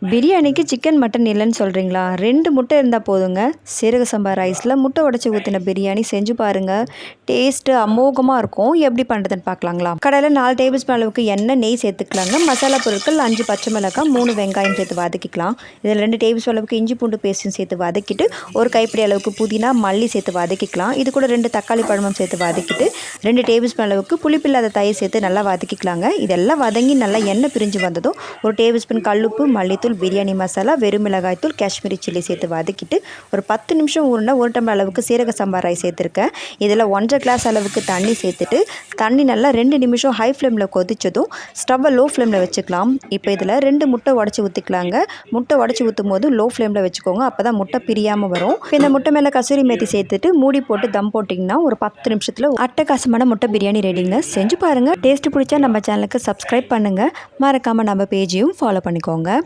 பிரியாணிக்கு chicken, mutton இல்லன்னு சொல்றீங்களா? 2 முட்டை இருந்தா போதுங்க. சீரக சம்பா ரைஸ்ல முட்டை உடைச்சு ஊத்தின பிரியாணி செஞ்சு பாருங்க. டேஸ்ட்டு அமோகமா இருக்கும். எப்படி பண்ணுறதுன்னு பார்க்கலாங்களா? கடாயில 4 டேபிள் ஸ்பூன் அளவுக்கு எண்ணெய், நெய் சேர்த்துக்கலாங்க. மசாலா பொருட்கள் 5 பச்சை மிளகாய், 3 வெங்காயம் சேர்த்து வதக்கிக்கலாம். இதில் 2 டேபிள் ஸ்பூன் அளவுக்கு இஞ்சி பூண்டு பேஸ்ட்டும் சேர்த்து வதக்கிட்டு, ஒரு கைப்பிடி அளவுக்கு புதினா, மல்லி சேர்த்து வதக்கிக்கலாம். இது கூட 2 தக்காளி பழமும் சேர்த்து வதக்கிட்டு, 2 டேபிள் ஸ்பூன் அளவுக்கு புளிப்பில்லாத தயிர் சேர்த்து நல்லா வதக்கிக்கலாங்க. இதெல்லாம் வதங்கி நல்லா எண்ணெய் பிரிஞ்சு வந்ததும், ஒரு டேபிள் ஸ்பூன் கல்லுப்பு, மல்லித்தூள், பிரியாணி மசாலா, வெறும் மிளகாய் தூள், காஷ்மீரி சில்லி சேர்த்து வதக்கிட்டு ஒரு 10 நிமிஷம் ஊறினா 1 டம்ளர் அளவுக்கு சீரக சம்பா ரைஸ் சேர்த்துருக்கேன். இதில் 1.5 கிளாஸ் அளவுக்கு தண்ணி சேர்த்துட்டு தண்ணி நல்லா 2 நிமிஷம் ஹை ஃப்ளேமில் கொதிச்சதும் ஸ்டவ்வை லோ ஃப்ளேமில் வச்சுக்கலாம். இப்போ இதில் 2 முட்டை உடச்சி ஊற்றிக்கலாங்க. முட்டை உடச்சி ஊற்றும் போது லோ ஃப்ளேமில் வச்சுக்கோங்க. அப்போ தான் முட்டை பிரியாமல் வரும். இப்போ இந்த முட்டை மேலே கசூரி மேத்தி சேர்த்துட்டு மூடி போட்டு தம் போட்டிங்கன்னா ஒரு 10 நிமிஷத்தில் அட்டகாசமான முட்டை பிரியாணி ரெடிங்க. செஞ்சு பாருங்கள். டேஸ்ட்டு பிடிச்சா நம்ம சேனலுக்கு சப்ஸ்கிரைப் பண்ணுங்கள். மறக்காமல் நம்ம பேஜையும் ஃபாலோ பண்ணிக்கோங்க.